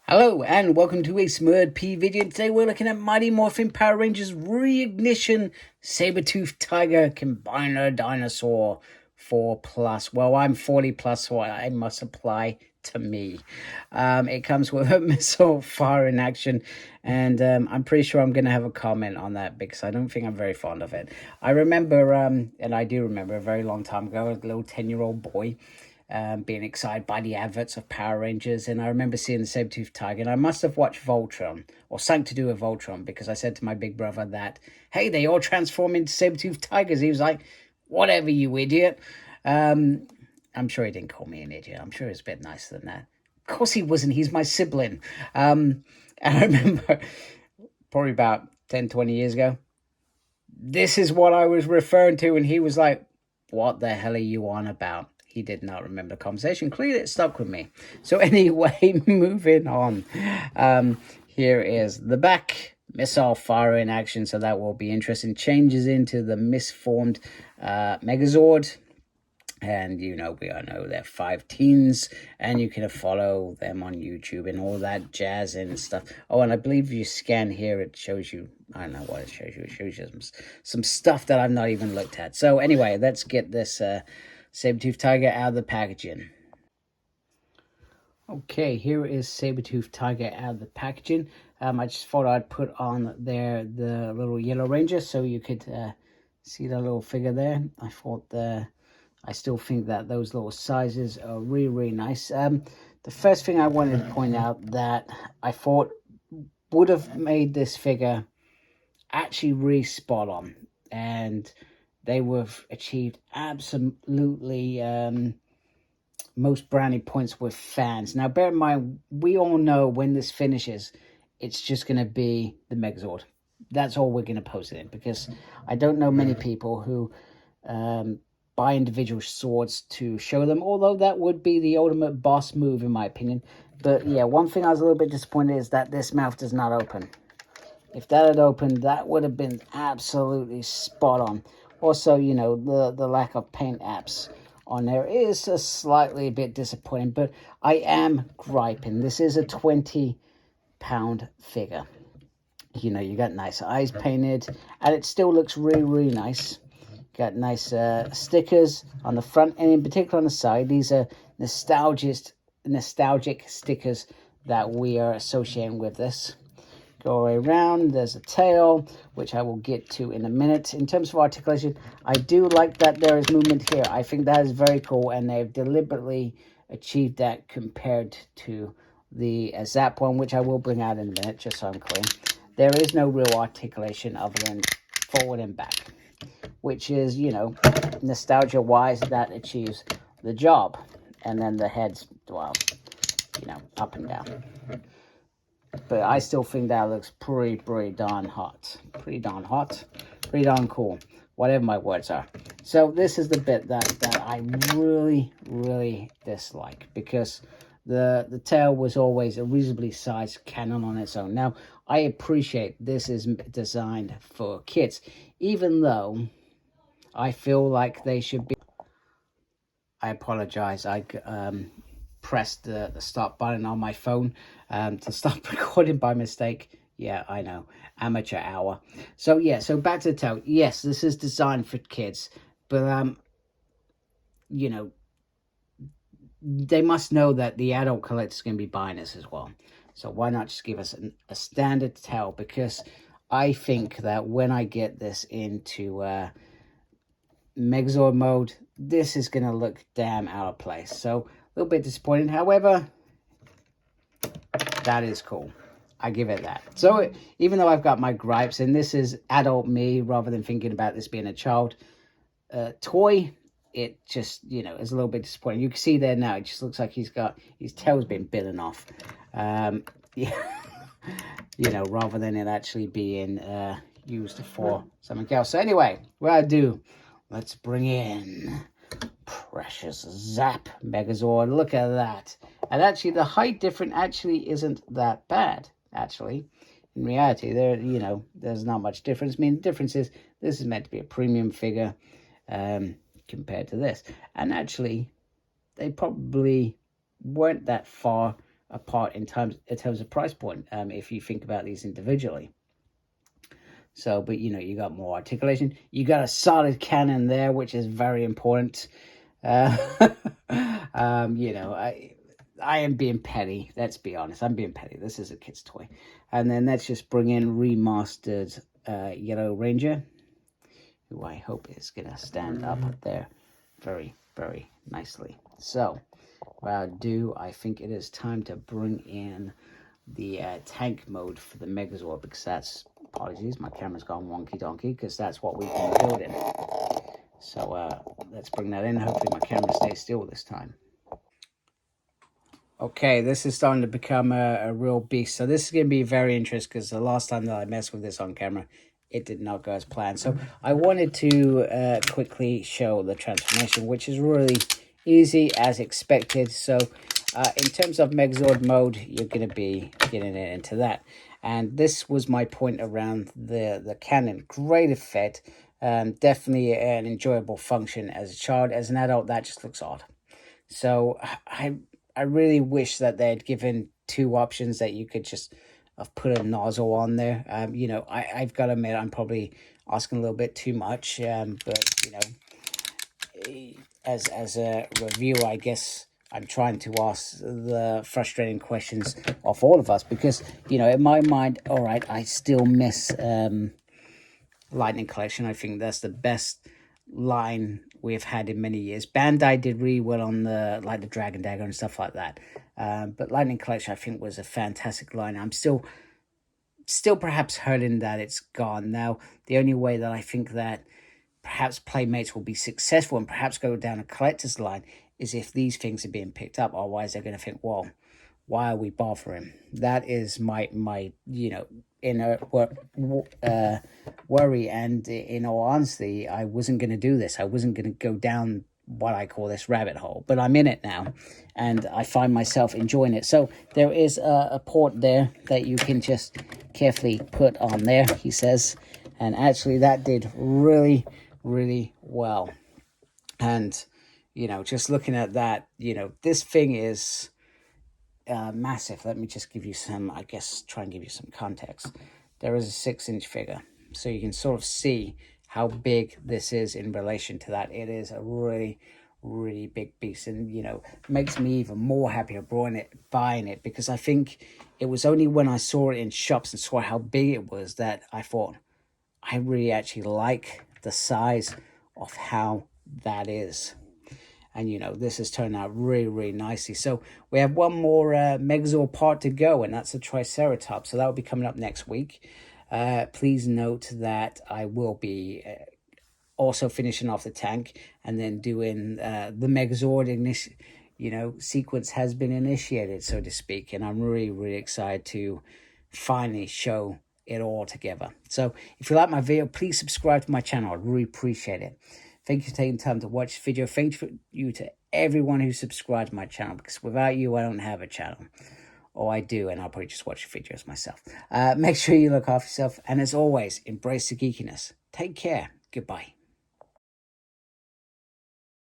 Hello and welcome to a Smurd P video. Today we're looking at Mighty Morphin Power Rangers Reignition Sabertooth Tiger Combiner Dinosaur 4+. Well, I'm 40+, so I must apply to me. It comes with a missile fire in action, and I'm pretty sure I'm going to have a comment on that because I don't think I'm very fond of it. I remember, and I do remember a very long time ago, a little 10-year-old boy being excited by the adverts of Power Rangers, and I remember seeing the Sabertooth Tiger, and I must have watched Voltron, or something to do with Voltron, because I said to my big brother that, hey, they all transform into Sabertooth Tigers. He was like, whatever, you idiot. I'm sure he didn't call me an idiot. I'm sure he was a bit nicer than that. Of course he wasn't. He's my sibling. And I remember probably about 10, 20 years ago, this is what I was referring to, and he was like, what the hell are you on about? He did not remember the conversation. Clearly, it stuck with me. So anyway, moving on. Here is the back. Missile fire in action, so that will be interesting. Changes into the misformed Megazord. And, you know, we all know they're 5 teens, and you can follow them on YouTube and all that jazz and stuff. Oh, and I believe you scan here, it shows you, I don't know what it shows you. It shows you some stuff that I've not even looked at. So anyway, let's get this Sabertooth Tiger out of the packaging. Okay, here is Sabertooth Tiger out of the packaging. I just thought I'd put on there the little yellow ranger so you could see the little figure there. I still think that those little sizes are really, really nice. The first thing I wanted to point out that I thought would have made this figure actually really spot on, and they would have achieved absolutely most brownie points with fans. Now, bear in mind, we all know when this finishes, it's just going to be the Megazord. That's all we're going to post it in, because I don't know many people who buy individual swords to show them, although that would be the ultimate boss move, in my opinion. But yeah, one thing I was a little bit disappointed is that this mouth does not open. If that had opened, that would have been absolutely spot on. Also, you know, the lack of paint apps on there is a slightly bit disappointing, but I am griping. This is a 20-pound figure. You know, you got nice eyes painted, and it still looks really, really nice. Got nice stickers on the front, and in particular on the side. These are nostalgic stickers that we are associating with this. Go all the way around. There's a tail, which I will get to in a minute. In terms of articulation, I do like that there is movement here. I think that is very cool, and they've deliberately achieved that compared to the Zap one, which I will bring out in a minute, just so I'm clear. There is no real articulation other than forward and back, which is, you know, nostalgia-wise, that achieves the job. And then the head's, well, you know, up and down. But I still think that looks pretty darn hot. Pretty darn cool. Whatever my words are. So this is the bit that I really, really dislike, because the tail was always a reasonably sized cannon on its own. Now, I appreciate this is designed for kids, even though I feel like they should be... I apologize. I pressed the stop button on my phone to stop recording by mistake. Yeah, I know. Amateur hour. So, yeah. So, back to the tail. Yes, this is designed for kids. But, you know, they must know that the adult collector is going to be buying this as well. So, why not just give us a standard tail? Because I think that when I get this into Megazord mode, this is going to look damn out of place. So, a little bit disappointed. However, that is cool. I give it that. So, even though I've got my gripes, and this is adult me rather than thinking about this being a child toy, it just, you know, is a little bit disappointing. You can see there now, it just looks like his tail's been bitten off. Yeah, you know, rather than it actually being used for something else. So anyway, what I do, let's bring in precious Zap Megazord. Look at that. And actually, the height difference actually isn't that bad, actually. In reality, you know, there's not much difference. I mean, the difference is this is meant to be a premium figure compared to this. And actually, they probably weren't that far apart in terms of price point, if you think about these individually. So, but you know, you got more articulation. You got a solid cannon there, which is very important. You know, I am being petty. Let's be honest. I'm being petty. This is a kid's toy. And then let's just bring in remastered Yellow Ranger, who I hope is going to stand up there very, very nicely. So, what I think it is time to bring in the tank mode for the Megazord, because that's, apologies, my camera's gone wonky donkey, because that's what we've been building. So let's bring that in. Hopefully my camera stays still this time. Okay, this is starting to become a real beast. So this is going to be very interesting, because the last time that I messed with this on camera, it did not go as planned. So I wanted to quickly show the transformation, which is really easy as expected. So in terms of Megazord mode, you're going to be getting it into that. And this was my point around the cannon. Great effect. Definitely an enjoyable function as a child. As an adult, that just looks odd. So I really wish that they had given two options, that you could just have put a nozzle on there. You know, I've got to admit, I'm probably asking a little bit too much. But, you know, as a reviewer, I guess I'm trying to ask the frustrating questions of all of us, because, you know, in my mind, all right, I still miss Lightning Collection. I think that's the best line we've had in many years. Bandai did really well on the Dragon Dagger and stuff like that. But Lightning Collection, I think, was a fantastic line. I'm still perhaps hurting that it's gone. Now, the only way that I think that perhaps Playmates will be successful and perhaps go down a collector's line is if these things are being picked up. Otherwise, they're going to think, well, why are we bothering? That is my you know, inner worry. And in all honesty, I wasn't going to do this. I wasn't going to go down what I call this rabbit hole, but I'm in it now, and I find myself enjoying it. So there is a port there that you can just carefully put on there, he says, and actually that did really, really well. And, you know, just looking at that, you know, this thing is massive. Let me just give you some, I guess, try and give you some context. There is a 6-inch figure, so you can sort of see how big this is in relation to that. It is a really, really big piece, and, you know, makes me even more happier buying it, because I think it was only when I saw it in shops and saw how big it was that I thought, I really actually like the size of how that is. And, you know, this has turned out really, really nicely. So we have one more Megazord part to go, and that's a Triceratops. So that will be coming up next week. Please note that I will be also finishing off the tank, and then doing the Megazord sequence has been initiated, so to speak. And I'm really, really excited to finally show it all together. So if you like my video, please subscribe to my channel. I'd really appreciate it. Thank you for taking time to watch this video. Thank you to everyone who subscribed to my channel, because without you, I don't have a channel. Or I do, and I'll probably just watch your videos myself. Make sure you look after yourself, and as always, embrace the geekiness. Take care. Goodbye.